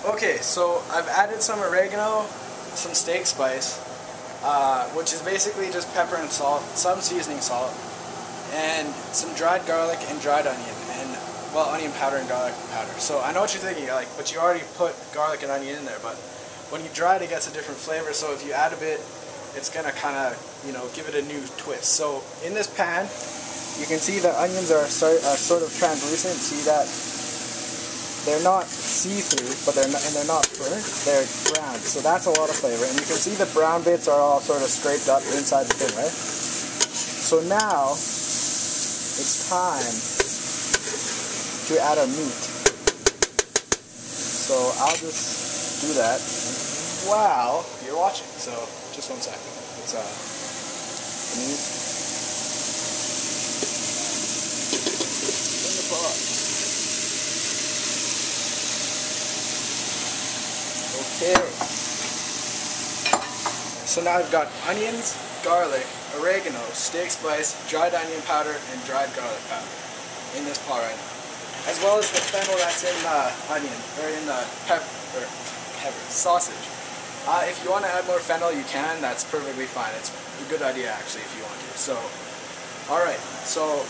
Okay, so I've added some oregano, some steak spice, which is basically just pepper and salt, some seasoning salt, and some dried garlic and dried onion, and well, onion powder and garlic powder. So I know what you're thinking, you're like, but you already put garlic and onion in there, but when you dry it, it gets a different flavor, so if you add a bit, it's gonna kind of, you know, give it a new twist. So in this pan, you can see the onions are sort of translucent. See that? They're not see-through, but they're not burnt. They're brown, so that's a lot of flavor. And you can see the brown bits are all sort of scraped up inside the thing, right? So now it's time to add our meat. So I'll just do that while you're watching. So just 1 second. It's the meat in the pot. Okay, so now I've got onions, garlic, oregano, steak spice, dried onion powder, and dried garlic powder in this pot right now, as well as the fennel that's in the onion, or in the pepper sausage. If you want to add more fennel, you can. That's perfectly fine. It's a good idea actually if you want to. So, alright, so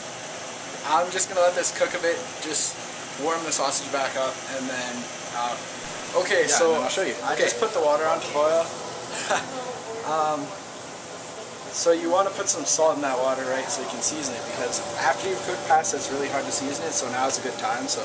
I'm just going to let this cook a bit, just warm the sausage back up, and then okay, yeah, so I'll show you. I just put the water on to boil. So you want to put some salt in that water, right, so you can season it, because after you've cooked pasta, it's really hard to season it, so now is a good time. So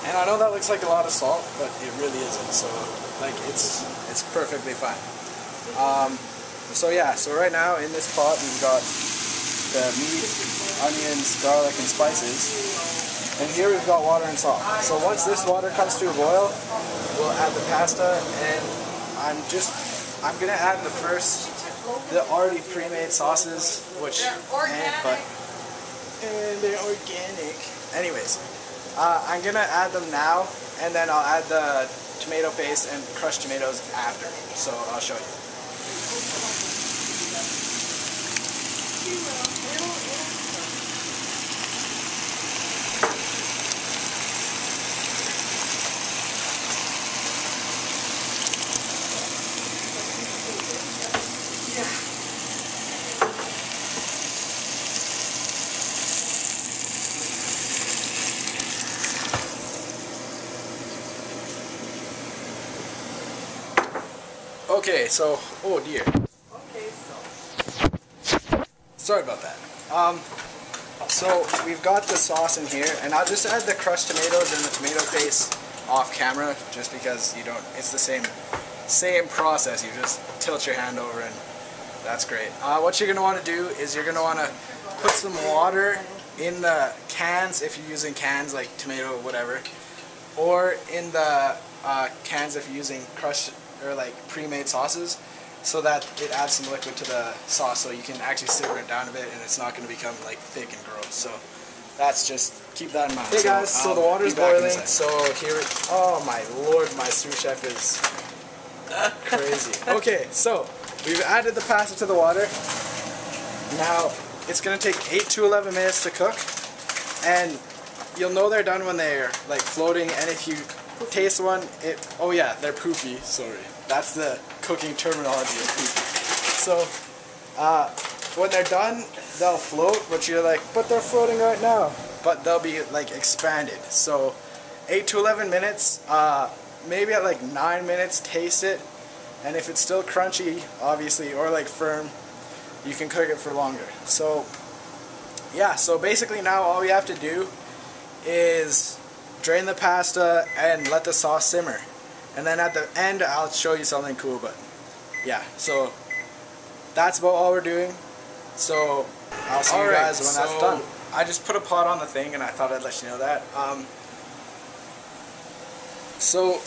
and I know that looks like a lot of salt, but it really isn't. So, like, it's perfectly fine. So yeah, so right now in this pot we've got the meat, onions, garlic, and spices, and here we've got water and salt. So once this water comes to a boil, we'll add the pasta, and I'm gonna add the already pre-made sauces, which they're organic. Anyways. I'm going to add them now, and then I'll add the tomato paste and crushed tomatoes after. So I'll show you. Okay, so, oh dear. Okay, so. Sorry about that. So we've got the sauce in here, and I'll just add the crushed tomatoes and the tomato paste off camera, just because you don't, it's the same process. You just tilt your hand over and that's great. What you're going to want to do is you're going to want to put some water in the cans, if you're using cans like tomato, whatever, or in the cans if you're using crushed or like pre-made sauces, so that it adds some liquid to the sauce, so you can actually simmer it down a bit and it's not going to become like thick and gross. So that's just, keep that in mind. Hey guys, so the water's boiling, so here, oh my lord, my sous chef is crazy. Okay, so we've added the pasta to the water. Now it's going to take 8 to 11 minutes to cook, and you'll know they're done when they're like floating, and if you taste one, oh yeah, they're poofy, sorry. That's the cooking terminology of poofy. So, when they're done, they'll float, but you're like, but they're floating right now. But they'll be like expanded. So, 8 to 11 minutes, maybe at like 9 minutes, taste it. And if it's still crunchy, obviously, or like firm, you can cook it for longer. So, yeah, so basically now all we have to do is drain the pasta and let the sauce simmer, and then at the end I'll show you something cool. But yeah, so that's about all we're doing. So I'll see you guys when that's done. I just put a pot on the thing, and I thought I'd let you know that. So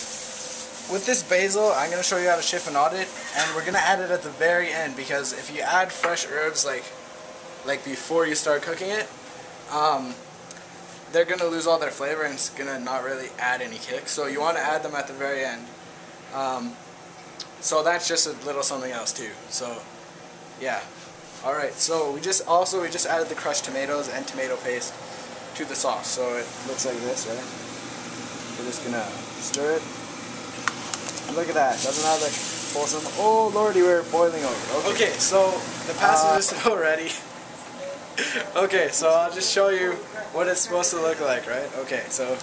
with this basil, I'm going to show you how to chiffonade it, and we're going to add it at the very end, because if you add fresh herbs like before you start cooking it, they're gonna lose all their flavor and it's gonna not really add any kick. So you want to add them at the very end. So that's just a little something else too. So yeah. All right. So we just added the crushed tomatoes and tomato paste to the sauce. So it looks like this, right? We're just gonna stir it. And look at that. Doesn't that look wholesome? Oh lordy, we're boiling over. Okay, so the pasta is so ready. Okay, so I'll just show you what it's supposed to look like, right? Okay, so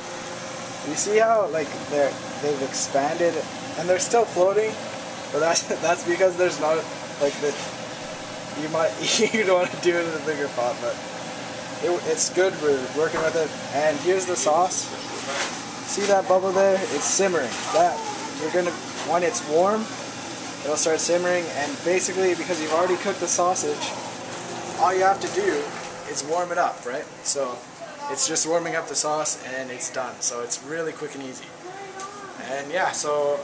you see how like they've expanded and they're still floating, but that's because there's not like you don't want to do it in a bigger pot, but it's good. We're working with it, and here's the sauce. See that bubble there? It's simmering. When it's warm, it'll start simmering, and basically because you've already cooked the sausage, all you have to do is warm it up, right? So it's just warming up the sauce and it's done. So it's really quick and easy. And yeah, so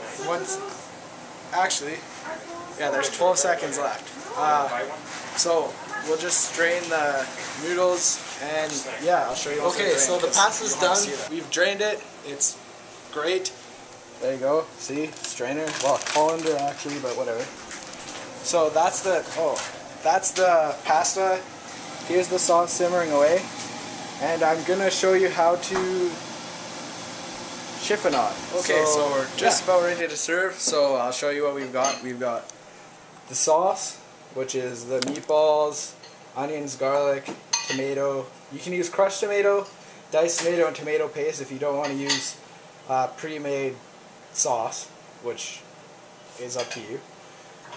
there's 12 seconds left. So we'll just strain the noodles and yeah, I'll show you. Okay, so the pasta's done. We've drained it. It's great. There you go. See, strainer. Well, colander actually, but whatever. So that's the pasta. Here's the sauce simmering away, and I'm gonna show you how to chiffonade. Okay, so we're just about ready to serve. So I'll show you what we've got. We've got the sauce, which is the meatballs, onions, garlic, tomato. You can use crushed tomato, diced tomato, and tomato paste if you don't want to use pre-made sauce, which is up to you.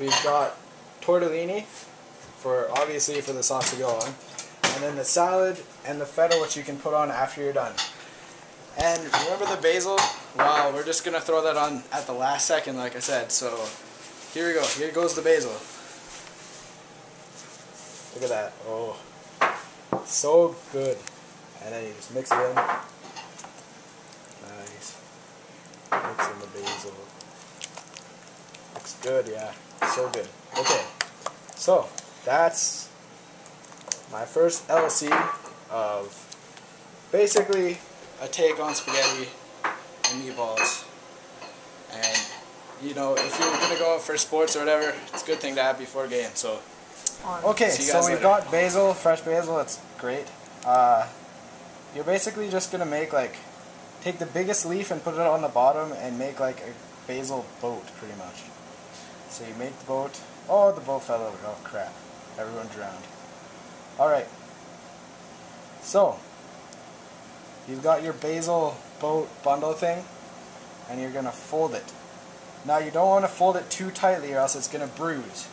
We've got tortellini, obviously for the sauce to go on, and then the salad and the feta, which you can put on after you're done. And remember the basil? Wow, we're just gonna throw that on at the last second, like I said. So here we go. Here goes the basil. Look at that. Oh, so good. And then you just mix it in. Nice. Mix in the basil. Looks good, yeah. So good. Okay. So that's my first LC of basically a take on spaghetti and meatballs. And you know, if you're gonna go out for sports or whatever, it's a good thing to have before a game. So okay, so we've got basil, fresh basil. It's great. You're basically just gonna make take the biggest leaf and put it on the bottom and make like a basil boat, pretty much. So you make the boat. Oh, the boat fell over. Oh crap! Everyone drowned. All right. So you've got your basil boat bundle thing, and you're gonna fold it. Now you don't want to fold it too tightly, or else it's gonna bruise.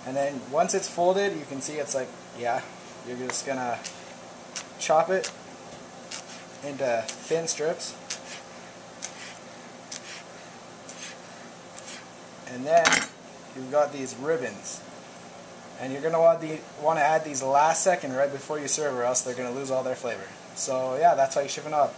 And then once it's folded, you can see it's like, yeah, you're just gonna chop it into thin strips. And then you've got these ribbons. And you're gonna want to add these last second right before you serve, or else they're gonna lose all their flavor. So yeah, that's how you chiffonade.